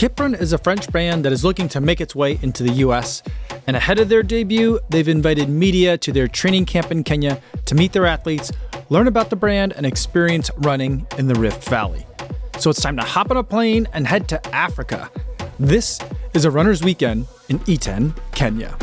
Kiprun is a French brand that is looking to make its way into the US, and ahead of their debut, they've invited media to their training camp in Kenya to meet their athletes, learn about the brand, and experience running in the Rift Valley. So it's time to hop on a plane and head to Africa. This is a runner's weekend in Iten, Kenya.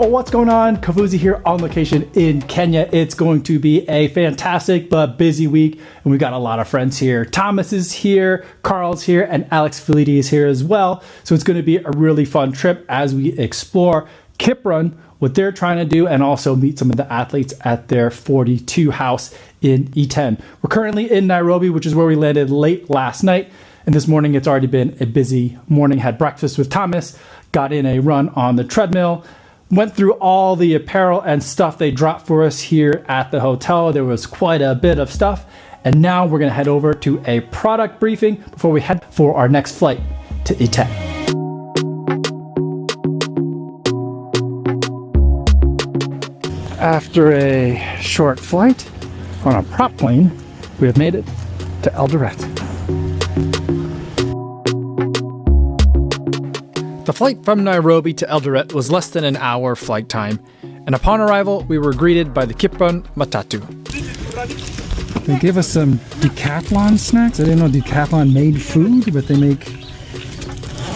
What's going on? Kavuzi here on location in Kenya. It's going to be a fantastic but busy week, and we've got a lot of friends here. Thomas is here, Carl's here, and Alex Filidi is here as well. So it's going to be a really fun trip as we explore Kiprun, what they're trying to do, and also meet some of the athletes at their 42 house in Iten. We're currently in Nairobi, which is where we landed late last night. And this morning, it's already been a busy morning. Had breakfast with Thomas, got in a run on the treadmill, went through all the apparel and stuff they dropped for us here at the hotel. There was quite a bit of stuff. And now we're going to head over to a product briefing before we head for our next flight to Iten. After a short flight on a prop plane, we have made it to Eldoret. The flight from Nairobi to Eldoret was less than an hour flight time, and upon arrival, we were greeted by the Kiprun Matatu. They gave us some Decathlon snacks. I didn't know Decathlon made food, but they make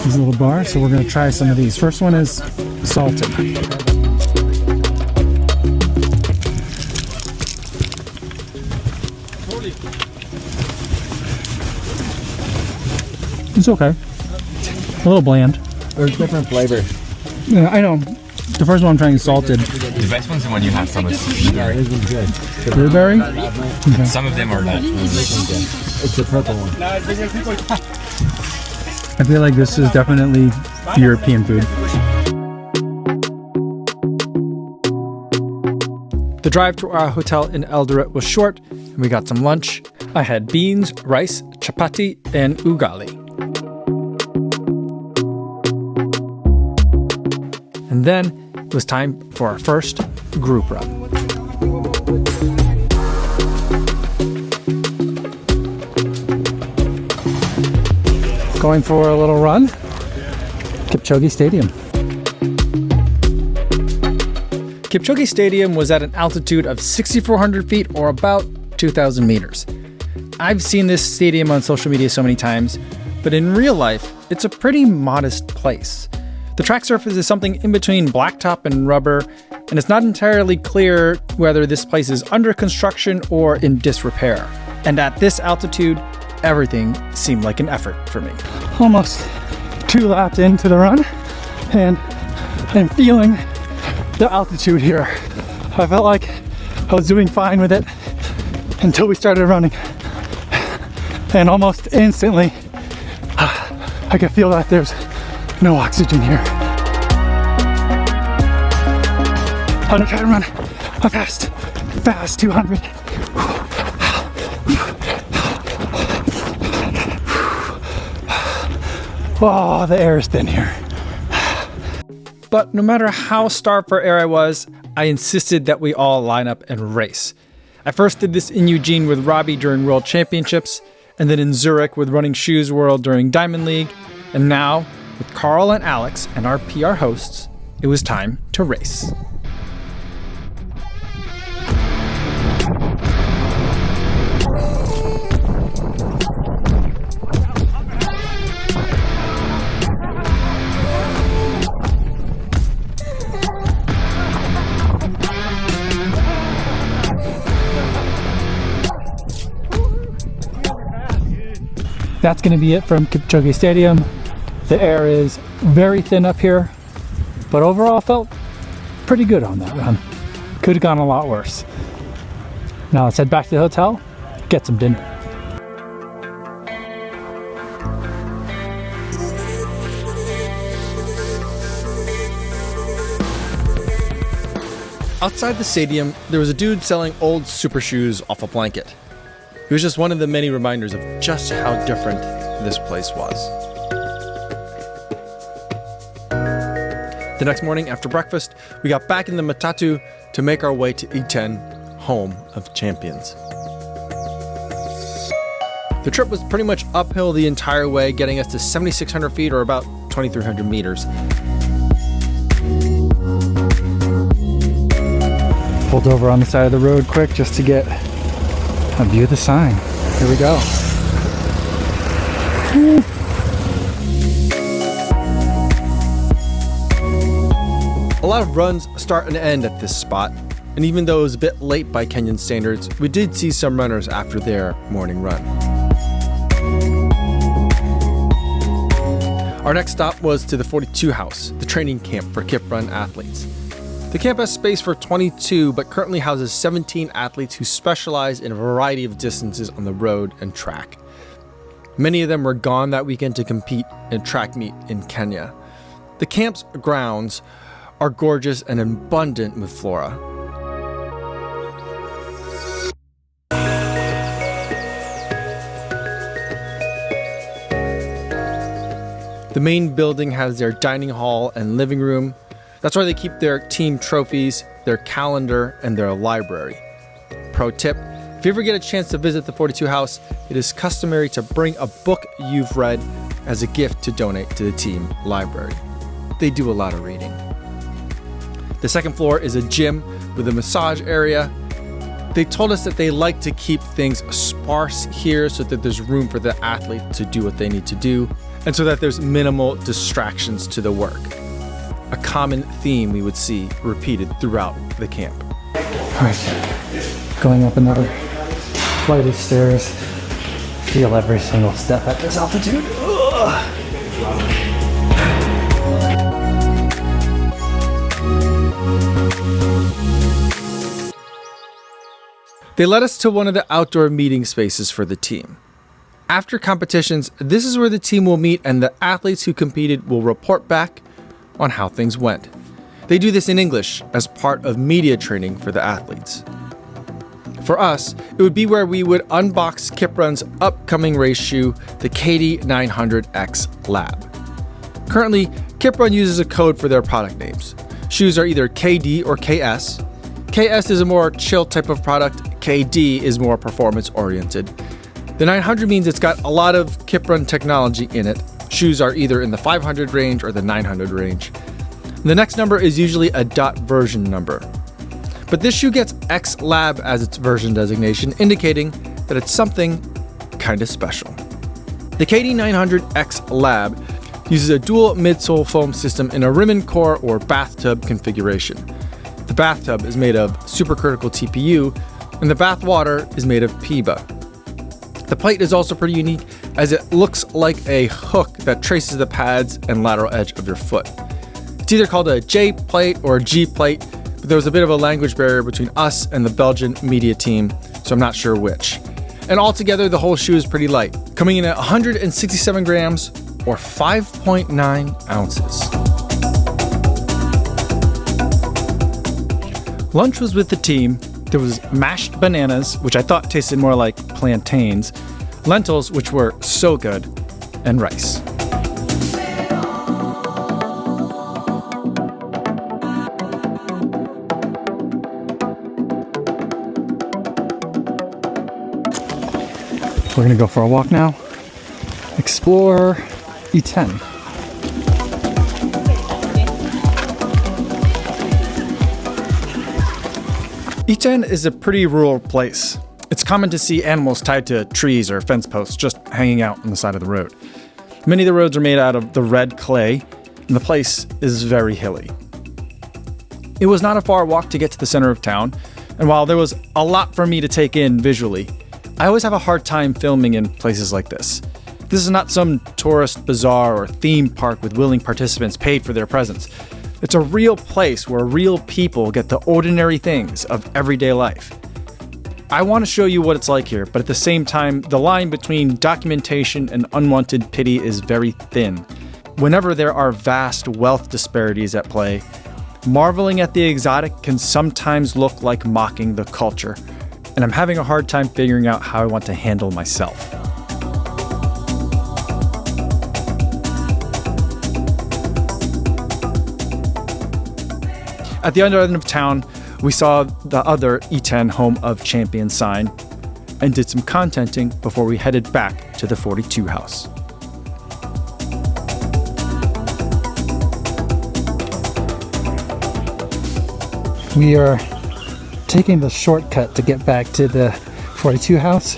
these little bars, so we're going to try some of these. First one is salted. It's okay. A little bland. There's different flavors. Yeah, I know. The first one I'm trying is salted. The best one's the one you have some is blueberry. This one's good. Blueberry? Okay. Some of them are not. It's the purple one. I feel like this is definitely European food. The drive to our hotel in Eldoret was short, and we got some lunch. I had beans, rice, chapati, and ugali. And then it was time for our first group run. Going for a little run, Kipchoge Stadium. Kipchoge Stadium was at an altitude of 6,400 feet or about 2,000 meters. I've seen this stadium on social media so many times, but in real life, it's a pretty modest place. The track surface is something in between blacktop and rubber, and it's not entirely clear whether this place is under construction or in disrepair. And at this altitude, everything seemed like an effort for me. Almost 2 laps into the run, and I'm feeling the altitude here. I felt like I was doing fine with it until we started running. And almost instantly, I could feel that there's no oxygen here. I'm gonna try to run a fast 200. Oh, the air is thin here. But no matter how starved for air I was, I insisted that we all line up and race. I first did this in Eugene with Robbie during World Championships, and then in Zurich with Running Shoes World during Diamond League, and now, with Carl and Alex and our PR hosts, it was time to race. That's going to be it from Kipchoge Stadium. The air is very thin up here, but overall felt pretty good on that run. Could have gone a lot worse. Now let's head back to the hotel, get some dinner. Outside the stadium, there was a dude selling old super shoes off a blanket. It was just one of the many reminders of just how different this place was. The next morning after breakfast, we got back in the matatu to make our way to Iten, home of champions. The trip was pretty much uphill the entire way, getting us to 7,600 feet or about 2,300 meters. Pulled over on the side of the road quick just to get a view of the sign. Here we go. Woo. A lot of runs start and end at this spot, and even though it was a bit late by Kenyan standards, we did see some runners after their morning run. Our next stop was to the 42 House, the training camp for Kiprun athletes. The camp has space for 22, but currently houses 17 athletes who specialize in a variety of distances on the road and track. Many of them were gone that weekend to compete in track meet in Kenya. The camp's grounds are gorgeous and abundant with flora. The main building has their dining hall and living room. That's where they keep their team trophies, their calendar, and their library. Pro tip, if you ever get a chance to visit the 42 House, it is customary to bring a book you've read as a gift to donate to the team library. They do a lot of reading. The second floor is a gym with a massage area. They told us that they like to keep things sparse here so that there's room for the athlete to do what they need to do, and so that there's minimal distractions to the work. A common theme we would see repeated throughout the camp. All right, going up another flight of stairs. Feel every single step at this altitude. Ugh. They led us to one of the outdoor meeting spaces for the team. After competitions, this is where the team will meet and the athletes who competed will report back on how things went. They do this in English as part of media training for the athletes. For us, it would be where we would unbox Kiprun's upcoming race shoe, the KD900X Lab. Currently, Kiprun uses a code for their product names. Shoes are either KD or KS. KS is a more chill type of product. KD is more performance oriented. The 900 means it's got a lot of Kiprun technology in it. Shoes are either in the 500 range or the 900 range. The next number is usually a dot version number. But this shoe gets X Lab as its version designation, indicating that it's something kind of special. The KD900X Lab uses a dual midsole foam system in a rim and core or bathtub configuration. The bathtub is made of supercritical TPU, and the bath water is made of PIBA. The plate is also pretty unique as it looks like a hook that traces the pads and lateral edge of your foot. It's either called a J plate or a G plate, but there was a bit of a language barrier between us and the Belgian media team, so I'm not sure which. And altogether, the whole shoe is pretty light, coming in at 167 grams or 5.9 ounces. Lunch was with the team. There was mashed bananas, which I thought tasted more like plantains, lentils, which were so good, and rice. We're gonna go for a walk now. Explore Iten. Iten is a pretty rural place. It's common to see animals tied to trees or fence posts just hanging out on the side of the road. Many of the roads are made out of the red clay, and the place is very hilly. It was not a far walk to get to the center of town, and while there was a lot for me to take in visually, I always have a hard time filming in places like this. This is not some tourist bazaar or theme park with willing participants paid for their presence. It's a real place where real people get the ordinary things of everyday life. I want to show you what it's like here, but at the same time, the line between documentation and unwanted pity is very thin. Whenever there are vast wealth disparities at play, Marveling at the exotic can sometimes look like mocking the culture, and I'm having a hard time figuring out how I want to handle myself. At the other end of town, we saw the other Iten Home of Champions sign and did some contenting before we headed back to the 42 house. We are taking the shortcut to get back to the 42 house,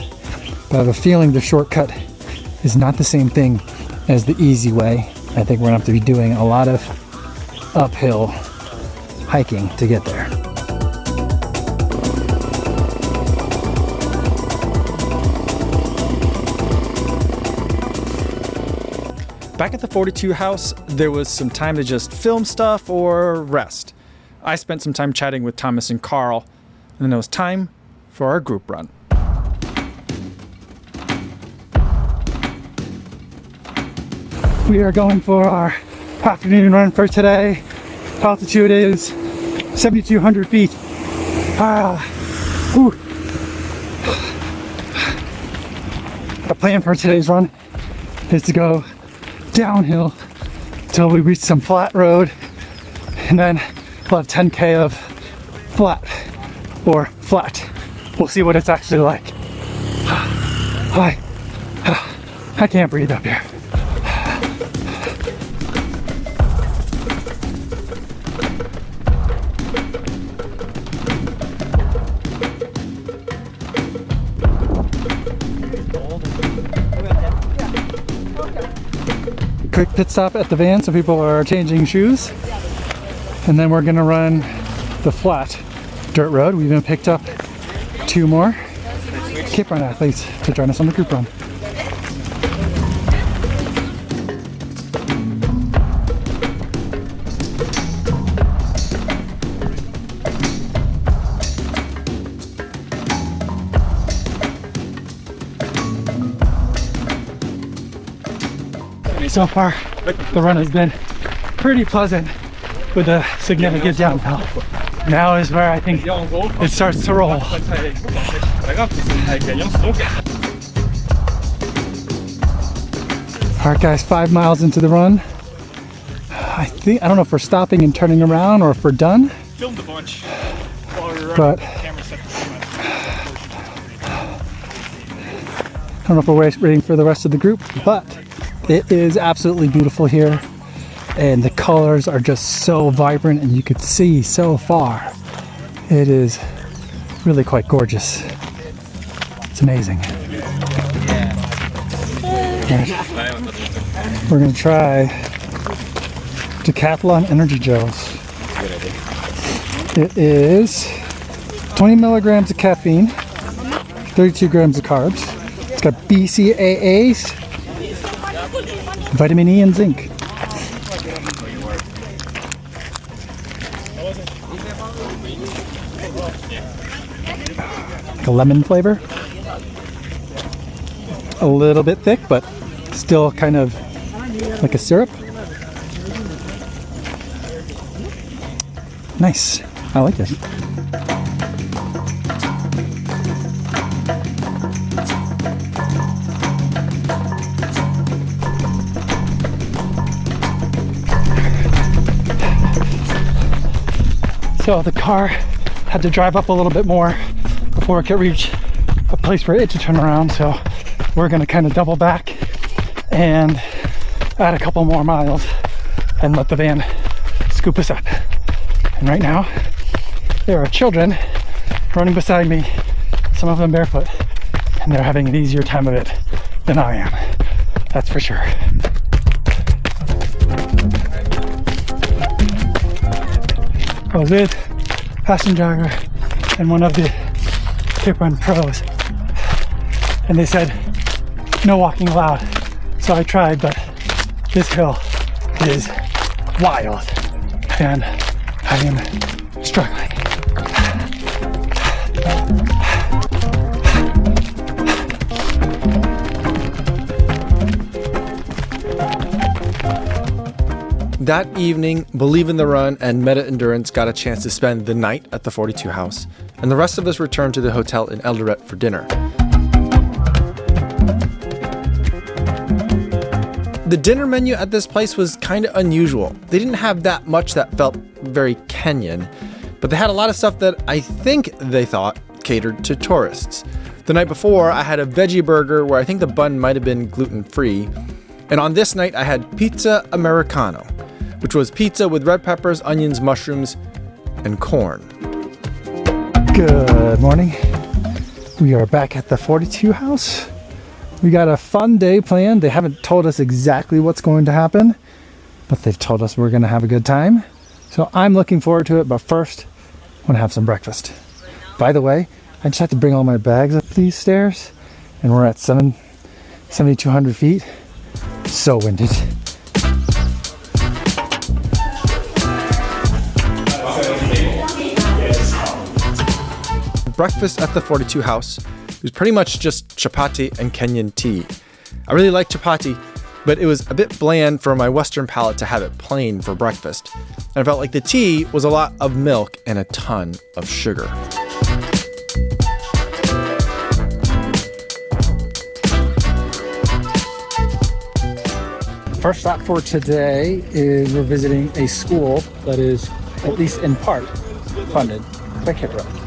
but I have a feeling the shortcut is not the same thing as the easy way. I think we're gonna have to be doing a lot of uphill hiking to get there. Back at the 42 house, there was some time to just film stuff or rest. I spent some time chatting with Thomas and Carl, and then it was time for our group run. We are going for our afternoon run for today. Altitude is 7,200 feet. The plan for today's run is to go downhill until we reach some flat road, and then we'll have 10K of flat. We'll see what it's actually like. I can't breathe up here. Quick pit stop at the van so people are changing shoes, and then we're gonna run the flat dirt road. We even picked up 2 more Kiprun athletes to join us on the group run. So far, the run has been pretty pleasant with a significant downhill. Now is where I think it starts to roll. Alright guys, 5 miles into the run. I don't know if we're stopping and turning around or if we're done. Filmed a bunch while we were But camera set. I don't know if we're waiting for the rest of the group, but it is absolutely beautiful here, and the colors are just so vibrant and you could see so far. It is really quite gorgeous. It's amazing. We're gonna try Decathlon energy gels. It is 20 milligrams of caffeine, 32 grams of carbs. It's got BCAAs, vitamin E and zinc. Like a lemon flavor. A little bit thick, but still kind of like a syrup. Nice. I like it. So the car had to drive up a little bit more before it could reach a place for it to turn around. So we're gonna kind of double back and add a couple more miles and let the van scoop us up. And right now, there are children running beside me, some of them barefoot, and they're having an easier time of it than I am. That's for sure. I was with Passion Jogger and one of the Kiprun pros, and they said no walking allowed. So I tried, but this hill is wild and I am struggling. That evening, Believe in the Run and Meta Endurance got a chance to spend the night at the 42 house, and the rest of us returned to the hotel in Eldoret for dinner. The dinner menu at this place was kind of unusual. They didn't have that much that felt very Kenyan, but they had a lot of stuff that I think they thought catered to tourists. The night before, I had a veggie burger where I think the bun might have been gluten-free. And on this night, I had pizza Americano, which was pizza with red peppers, onions, mushrooms, and corn. Good morning. We are back at the 42 house. We got a fun day planned. They haven't told us exactly what's going to happen, but they've told us we're going to have a good time. So I'm looking forward to it, but first, I want to have some breakfast. By the way, I just have to bring all my bags up these stairs, and we're at 7,200 feet. So winded. Breakfast at the 42 house was pretty much just chapati and Kenyan tea. I really like chapati, but it was a bit bland for my Western palate to have it plain for breakfast. And I felt like the tea was a lot of milk and a ton of sugar. First stop for today is we're visiting a school that is, at least in part, funded by Kiprun.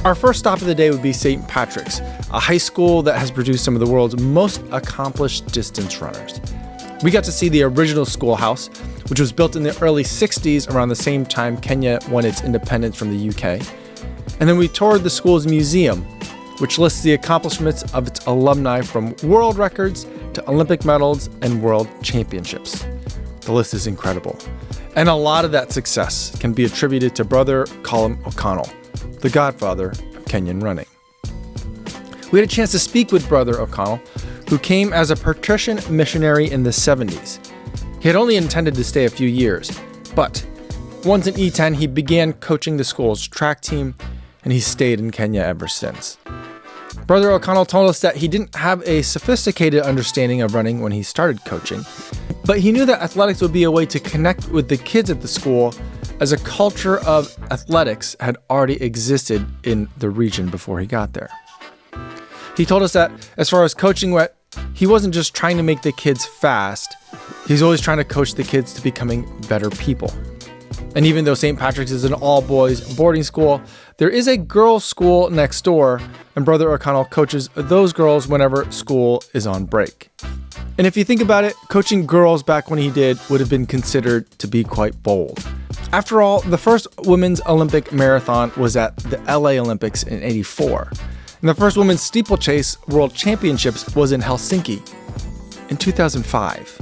Our first stop of the day would be St. Patrick's, a high school that has produced some of the world's most accomplished distance runners. We got to see the original schoolhouse, which was built in the early 60s around the same time Kenya won its independence from the UK. And then we toured the school's museum, which lists the accomplishments of its alumni from world records to Olympic medals and world championships. The list is incredible. And a lot of that success can be attributed to Brother Colin O'Connell, the godfather of Kenyan running. We had a chance to speak with Brother O'Connell, who came as a patrician missionary in the 70s. He had only intended to stay a few years, but once in Iten, he began coaching the school's track team, and he stayed in Kenya ever since. Brother O'Connell told us that he didn't have a sophisticated understanding of running when he started coaching, but he knew that athletics would be a way to connect with the kids at the school, as a culture of athletics had already existed in the region before he got there. He told us that as far as coaching went, he wasn't just trying to make the kids fast, he was always trying to coach the kids to becoming better people. And even though St. Patrick's is an all-boys boarding school, there is a girls' school next door, and Brother O'Connell coaches those girls whenever school is on break. And if you think about it, coaching girls back when he did would have been considered to be quite bold. After all, the first women's Olympic marathon was at the LA Olympics in '84, and the first women's steeplechase world championships was in Helsinki in 2005.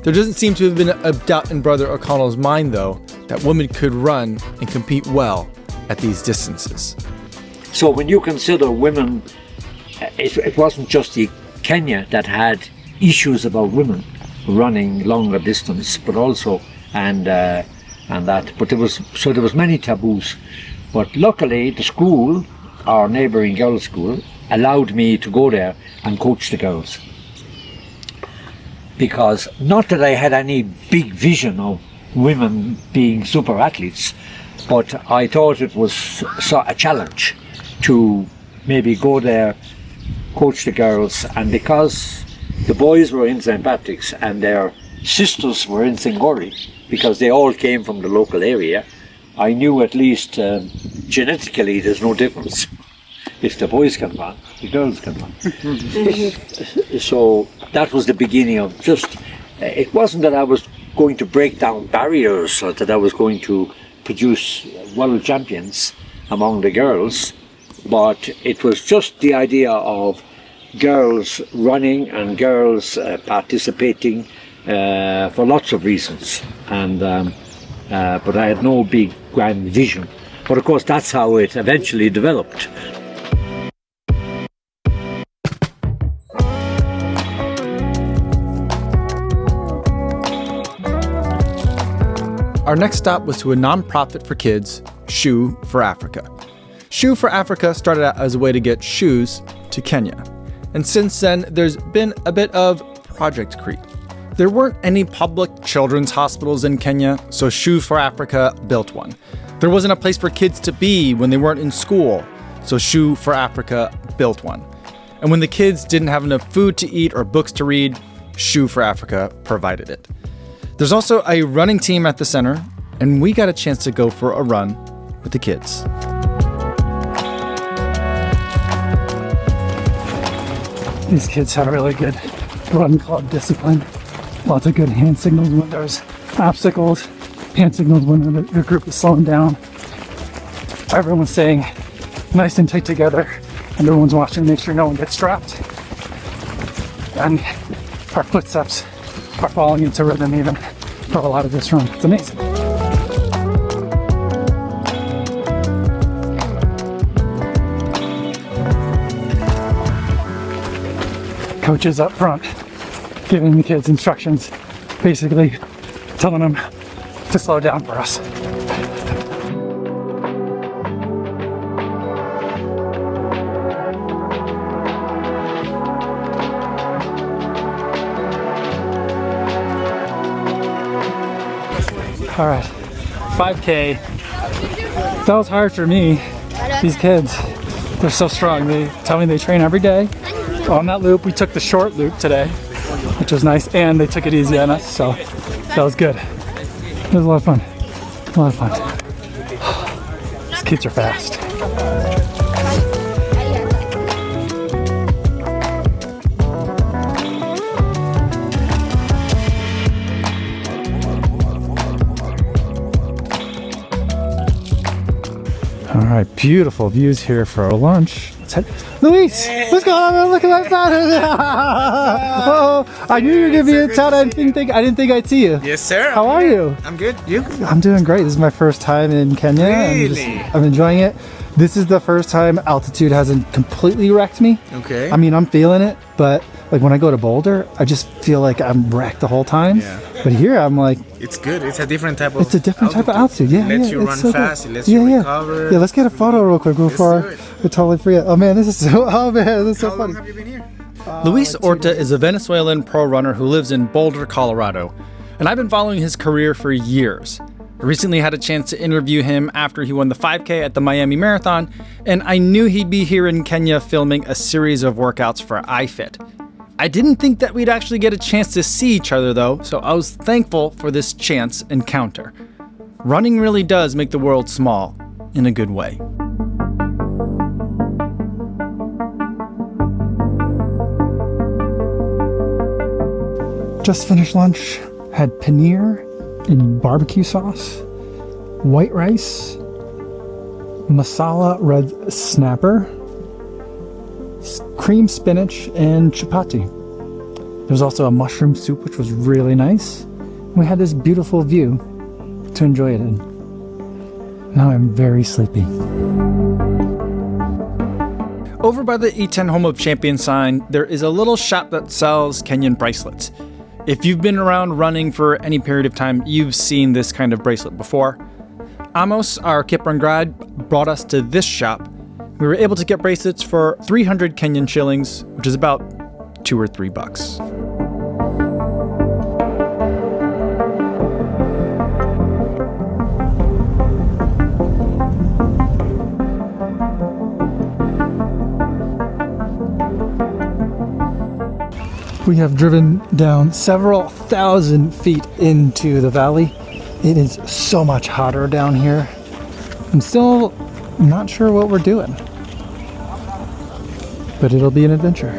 There doesn't seem to have been a doubt in Brother O'Connell's mind, though, that women could run and compete well at these distances. So when you consider women, it wasn't just the Kenya that had issues about women running longer distance, but also and that. But there was many taboos. But luckily, the school, our neighbouring girls' school, allowed me to go there and coach the girls. Because not that I had any big vision of women being super athletes, but I thought it was a challenge to maybe go there, coach the girls, and because the boys were in St. Patrick's and their sisters were in Singori, because they all came from the local area, I knew at least genetically there's no difference. If the boys can run, the girls can run. So that was the beginning of just, it wasn't that I was going to break down barriers or that I was going to produce world champions among the girls, but it was just the idea of girls running and girls participating for lots of reasons. And but I had no big grand vision. But of course that's how it eventually developed. Our next stop was to a non-profit for kids, Shoe for Africa. Shoe for Africa started out as a way to get shoes to Kenya. And since then, there's been a bit of project creep. There weren't any public children's hospitals in Kenya, so Shoe for Africa built one. There wasn't a place for kids to be when they weren't in school, so Shoe for Africa built one. And when the kids didn't have enough food to eat or books to read, Shoe for Africa provided it. There's also a running team at the center, and we got a chance to go for a run with the kids. These kids have a really good run club discipline. Lots of good hand signals when there's obstacles, hand signals when the group is slowing down. Everyone's staying nice and tight together, and everyone's watching to make sure no one gets dropped. And our footsteps are falling into rhythm even for a lot of this run. It's amazing. Coaches up front giving the kids instructions, basically telling them to slow down for us. All right, 5K. That was hard for me. These kids, they're so strong. They tell me they train every day. On that loop, we took the short loop today, which was nice, and they took it easy on us, so that was good. It was a lot of fun. A lot of fun. These kids are fast. All right, beautiful views here for our lunch. Let's head. Luis, what's going on? Look at that fountain. Oh, I knew you were gonna be in town. I didn't think I'd see you. Yes, sir. How are you? I'm good. You? I'm doing great. This is my first time in Kenya. Really? I'm enjoying it. This is the first time altitude hasn't completely wrecked me. Okay. I mean, I'm feeling it, but like when I go to Boulder, I just feel like I'm wrecked the whole time. Yeah. But here, I'm like, It's good. It's a different type of. it's a different type of altitude. Yeah, It lets yeah, you it's run so good. fast. It lets you recover. Yeah, let's get a photo real quick before do it. we totally forget. Oh man, this is so. Oh man, this is so How funny. long have you been here? Luis Orta is a Venezuelan pro runner who lives in Boulder, Colorado, and I've been following his career for years. I recently had a chance to interview him after he won the 5K at the Miami Marathon, and I knew he'd be here in Kenya filming a series of workouts for iFit. I didn't think that we'd actually get a chance to see each other though, so I was thankful for this chance encounter. Running really does make the world small, in a good way. Just finished lunch. Had paneer in barbecue sauce, white rice, masala red snapper, cream spinach, and chapati. There was also a mushroom soup, which was really nice. We had this beautiful view to enjoy it in. Now I'm very sleepy. Over by the Iten Home of Champions sign, there is a little shop that sells Kenyan bracelets. If you've been around running for any period of time, you've seen this kind of bracelet before. Amos, our Kiprun guide, brought us to this shop. We were able to get bracelets for 300 Kenyan shillings, which is about $2 or $3. We have driven down several thousand feet into the valley. It is so much hotter down here. I'm still not sure what we're doing, but it'll be an adventure.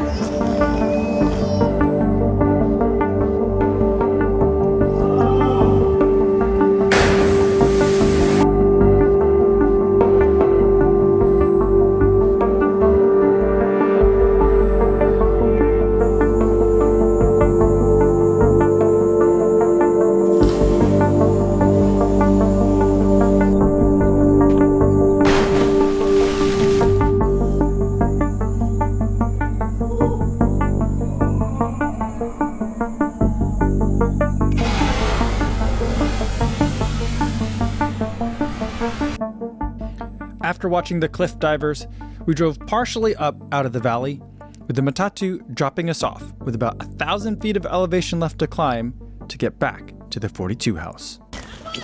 After watching the cliff divers, we drove partially up out of the valley. with the Matatu dropping us off with about 1,000 feet of elevation left to climb to get back to the 42 house.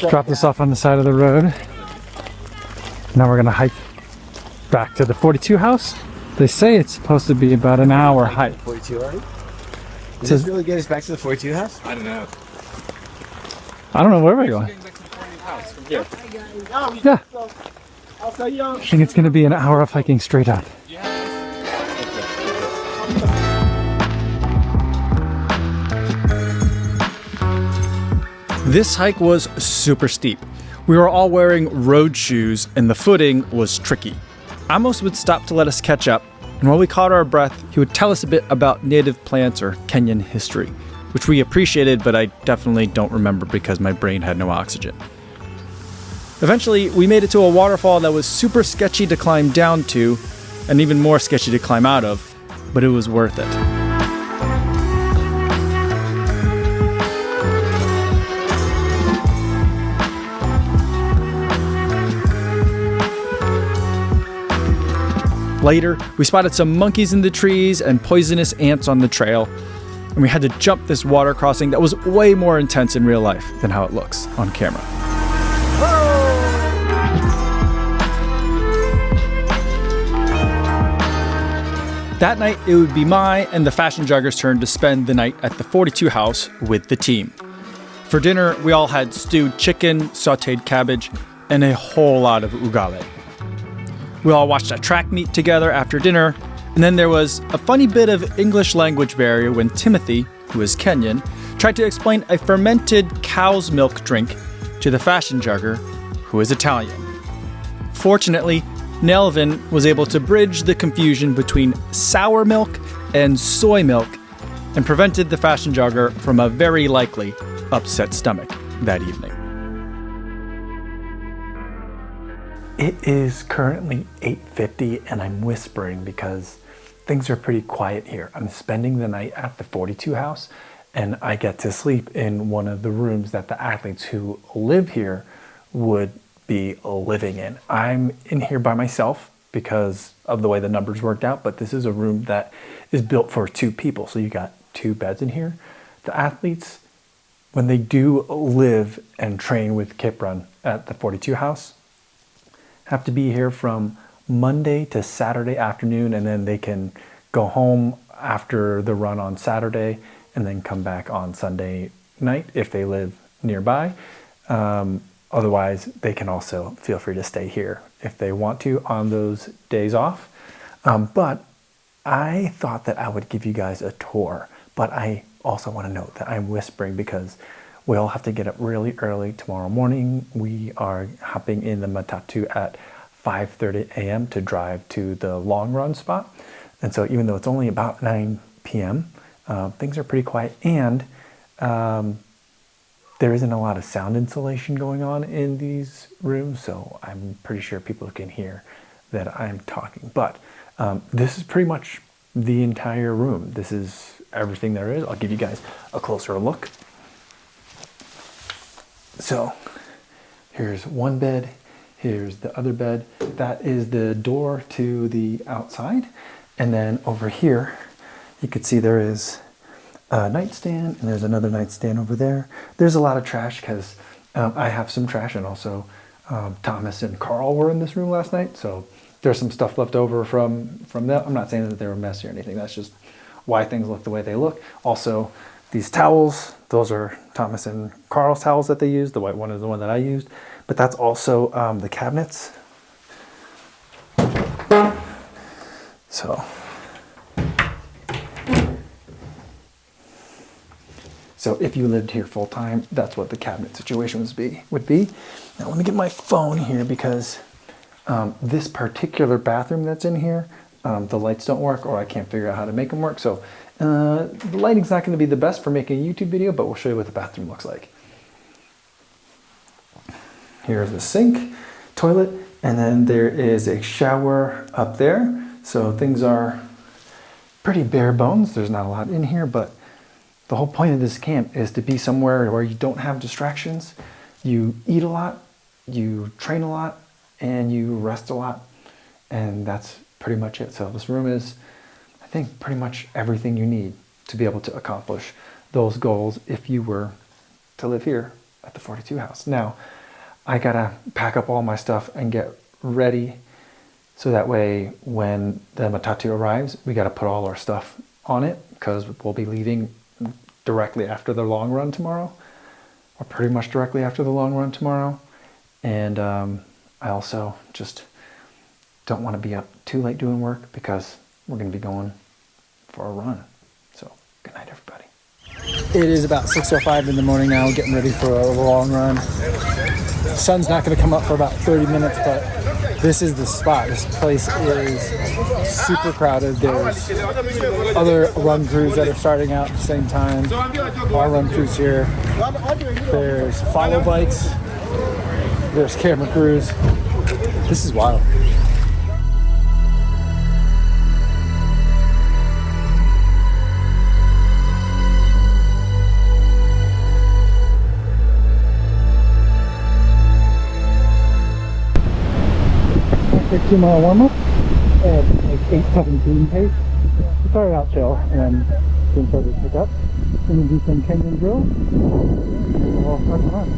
Drop this off on the side of the road. Now we're gonna hike back to the 42 house. They say it's supposed to be about an hour hike. 42, right? Does Says- this really get us back to the 42 house? I don't know. I don't know where we're going. Yeah. I think it's gonna be an hour of hiking straight up. This hike was super steep. We were all wearing road shoes and the footing was tricky. Amos would stop to let us catch up, and while we caught our breath, he would tell us a bit about native plants or Kenyan history, which we appreciated, but I definitely don't remember because my brain had no oxygen. Eventually, we made it to a waterfall that was super sketchy to climb down to, and even more sketchy to climb out of, but it was worth it. Later, we spotted some monkeys in the trees and poisonous ants on the trail, and we had to jump this water crossing that was way more intense in real life than how it looks on camera. That night, it would be my and the fashion jogger's turn to spend the night at the 42 house with the team. For dinner, we all had stewed chicken, sautéed cabbage, and a whole lot of ugali. We all watched a track meet together after dinner, and then there was a funny bit of English language barrier when Timothy, who is Kenyan, tried to explain a fermented cow's milk drink to the fashion jogger, who is Italian. Fortunately, Nelvin was able to bridge the confusion between sour milk and soy milk and prevented the fashion jogger from a very likely upset stomach that evening. It is currently 8:50 and I'm whispering because things are pretty quiet here. I'm spending the night at the 42 house and I get to sleep in one of the rooms that the athletes who live here would be living in. I'm in here by myself because of the way the numbers worked out, but this is a room that is built for 2 people. So you got 2 beds in here. The athletes, when they do live and train with Kiprun at the 42 house, have to be here from Monday to Saturday afternoon, and then they can go home after the run on Saturday and then come back on Sunday night if they live nearby. Otherwise, they can also feel free to stay here if they want to on those days off. But I thought that I would give you guys a tour, but I also want to note that I'm whispering because we all have to get up really early tomorrow morning. We are hopping in the Matatu at 5:30 a.m. to drive to the long run spot. And so even though it's only about 9 p.m., things are pretty quiet. And there isn't a lot of sound insulation going on in these rooms. So I'm pretty sure people can hear that I'm talking. But this is pretty much the entire room. This is everything there is. I'll give you guys a closer look. So here's one bed, here's the other bed. That is the door to the outside. And then over here, you can see there is a nightstand and there's another nightstand over there. There's a lot of trash because I have some trash, and also Thomas and Carl were in this room last night. So there's some stuff left over from them. I'm not saying that they were messy or anything. That's just why things look the way they look. Also, these towels, those are Thomas and Carl's towels that they used. The white one is the one that I used. But that's also the cabinets. So if you lived here full time, that's what the cabinet situation would be. Now let me get my phone here because this particular bathroom that's in here, the lights don't work, or I can't figure out how to make them work. So the lighting's not going to be the best for making a YouTube video, but we'll show you what the bathroom looks like. Here's the sink, toilet, and then there is a shower up there. So things are pretty bare bones. There's not a lot in here, but the whole point of this camp is to be somewhere where you don't have distractions. You eat a lot, you train a lot, and you rest a lot. And that's pretty much it. So this room is, I think, pretty much everything you need to be able to accomplish those goals if you were to live here at the 42 house. Now, I gotta pack up all my stuff and get ready so that way when the matatu arrives, we gotta put all our stuff on it because we'll be leaving directly after the long run tomorrow, or pretty much directly after the long run tomorrow. And I also just don't want to be up too late doing work because we're going to be going for a run. So good night, everybody. It is about 6:05 in the morning now, getting ready for a long run. The sun's not going to come up for about 30 minutes, but this is the spot. This place is super crowded. There's other run crews that are starting out at the same time. Our run crews here. There's follow bikes. There's camera crews. This is wild. Take 2 mile warm up at like 8:17 pace. We started out chill and then started to pick up. Then we do some Kenyan drills. And we'll start the run.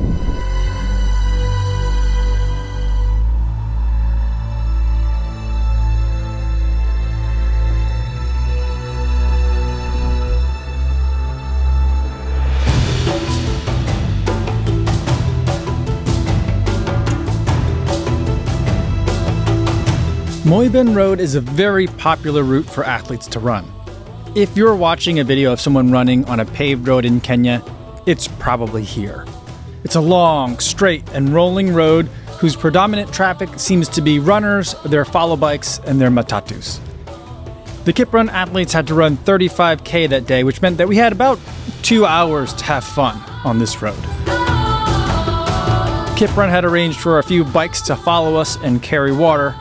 Moiben Road is a very popular route for athletes to run. If you're watching a video of someone running on a paved road in Kenya, it's probably here. It's a long, straight, and rolling road whose predominant traffic seems to be runners, their follow bikes, and their matatus. The Kiprun athletes had to run 35K that day, which meant that we had about 2 hours to have fun on this road. Kiprun had arranged for a few bikes to follow us and carry water.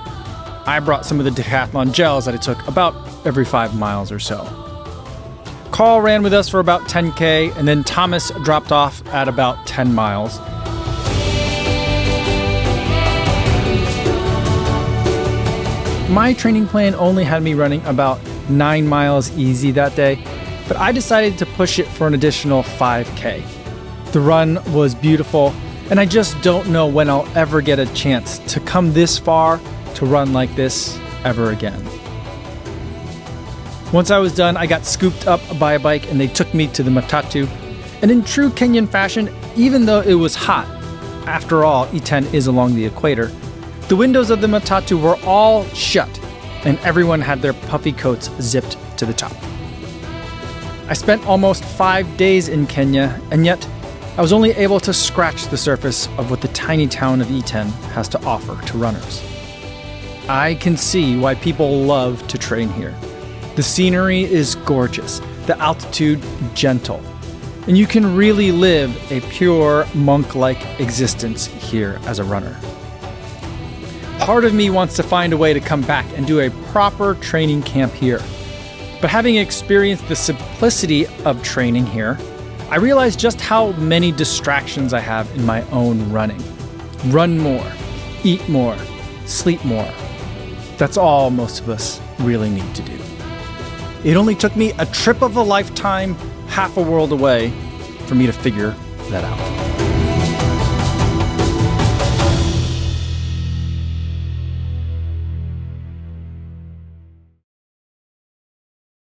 I brought some of the Decathlon gels that I took about every 5 miles or so. Carl ran with us for about 10K, and then Thomas dropped off at about 10 miles. My training plan only had me running about 9 miles easy that day, but I decided to push it for an additional 5K. The run was beautiful, and I just don't know when I'll ever get a chance to come this far to run like this ever again. Once I was done, I got scooped up by a bike and they took me to the matatu. And in true Kenyan fashion, even though it was hot, after all, Iten is along the equator, the windows of the matatu were all shut and everyone had their puffy coats zipped to the top. I spent almost 5 days in Kenya, and yet I was only able to scratch the surface of what the tiny town of Iten has to offer to runners. I can see why people love to train here. The scenery is gorgeous, the altitude gentle, and you can really live a pure monk-like existence here as a runner. Part of me wants to find a way to come back and do a proper training camp here. But having experienced the simplicity of training here, I realize just how many distractions I have in my own running. Run more, eat more, sleep more. That's all most of us really need to do. It only took me a trip of a lifetime, half a world away, for me to figure that out.